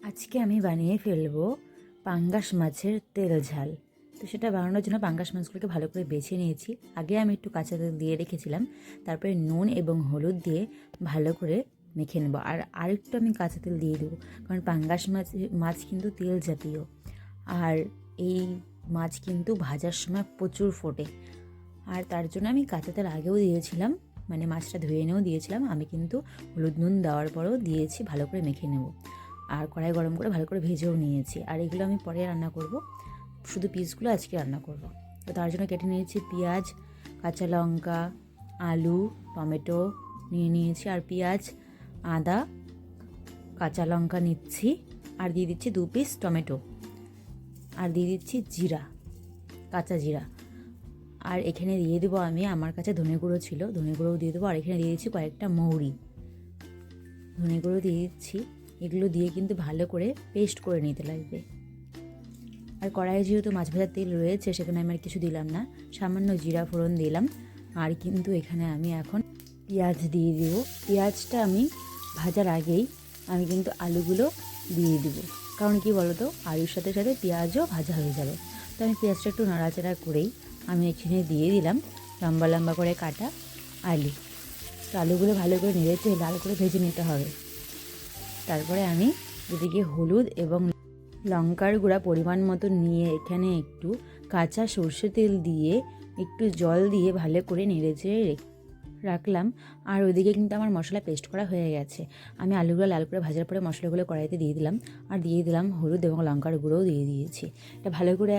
আজকে আমি বানিয়ে ফেলবো পাঙ্গাস মাছের তেল ঝাল। তো সেটা বানানোর জন্য পাঙ্গাস মাছগুলোকে ভালো করে বেছে নিয়েছি। আগে আমি একটু কাঁচা তেল দিয়ে রেখেছিলাম, তারপরে নুন এবং হলুদ দিয়ে ভালো করে মেখে নেবো। আর আরেকটু আমি কাঁচা তেল দিয়ে দেবো, কারণ পাঙ্গাস মাছ কিন্তু তেল জাতীয়। আর এই মাছ কিন্তু ভাজার সময় প্রচুর ফোটে, আর তার জন্য আমি কাঁচা তেল আগেও দিয়েছিলাম, মানে মাছটা ধুয়ে এনেও দিয়েছিলাম। আমি কিন্তু হলুদ নুন দেওয়ার পরেও দিয়েছি, ভালো করে মেখে নেব। আর কড়াই গরম করে ভালো করে ভেজেও নিয়েছি। আর এগুলো আমি পরে রান্না করব, শুধু পিসগুলো আজকে রান্না করব। তো তার জন্য কেটে নিয়েছি পেঁয়াজ, কাঁচা লঙ্কা, আলু, টমেটো নিয়ে নিয়েছি। আর পেঁয়াজ, আদা, কাঁচা লঙ্কা নিচ্ছি, আর দিয়ে দিচ্ছি 2 পিস টমেটো, আর দিয়ে দিচ্ছি জিরা, কাঁচা জিরা। আর এখানে দিয়ে দেবো আমি, আমার কাছে ধনে গুঁড়ো ছিল, ধনে গুঁড়োও দিয়ে দেবো। আর এখানে দিয়ে দিচ্ছি কয়েকটা মৌরি, ধনে গুঁড়ো দিয়ে দিচ্ছি। এগুলো দিয়ে কিন্তু ভালো করে পেস্ট করে নিতে লাগবে। আর কড়াইয়ে যেহেতু মাছ ভাজার তেল রয়েছে, সেখানে আমি আর কিছু দিলাম না, সামান্য জিরা ফোড়ন দিলাম। আর কিন্তু এখানে আমি এখন পেঁয়াজ দিয়ে দিব। পেঁয়াজটা আমি ভাজার আগেই আমি কিন্তু আলুগুলো দিয়ে দিব, কারণ কি বলতো, আলুর সাথে সাথে পেঁয়াজও ভাজা হয়ে যাবে। তো আমি পেঁয়াজটা একটু নাড়াচাড়া করেই আমি এখানে দিয়ে দিলাম লম্বা লম্বা করে কাটা আলু। তো আলুগুলো ভালো করে নেড়েচে লাল করে ভেজে নিতে হবে। তারপরে আমি এদিকে হলুদ এবং লঙ্কার গুঁড়া পরিমাণ মতো নিয়ে এখানে একটু কাঁচা সর্ষে তেল দিয়ে একটু জল দিয়ে ভালো করে নেড়েচেড়ে রাখলাম। আর ওইদিকে কিন্তু আমার মশলা পেস্ট করা হয়ে গেছে। আমি আলুগুলো লাল করে ভাজার পরে মশলাগুলো কড়াইতে দিয়ে দিলাম, আর দিয়ে দিলাম হলুদ এবং লঙ্কার গুঁড়োও দিয়ে দিয়েছি। এটা ভালো করে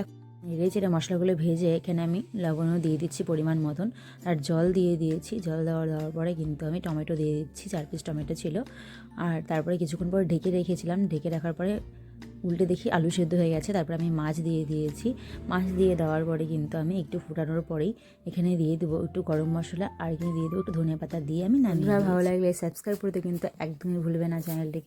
নেড়েচেড়ে মশলাগুলো ভেজে এখানে আমি লবণও দিয়ে দিচ্ছি পরিমাণ মতন, আর জল দিয়ে দিয়েছি। জল দেওয়ার পরে কিন্তু আমি টমেটো দিয়ে দিচ্ছি, 4 পিস টমেটো ছিল। আর তারপরে কিছুক্ষণ পর ঢেকে রেখেছিলাম, ঢেকে রাখার পরে উল্টে দেখি আলু সেদ্ধ হয়ে গেছে। তারপর আমি মাছ দিয়ে দিয়েছি। মাছ দিয়ে দেওয়ার পরে কিন্তু আমি একটু ফুটানোর পরেই এখানে দিয়ে দেবো একটু গরম মশলা, আর এখানে দিয়ে দেবো একটু ধনিয়া পাতা দিয়ে আমি নামিয়ে। ভালো লাগলে সাবস্ক্রাইব করতে কিন্তু একদমই ভুলবে না চ্যানেলটিকে।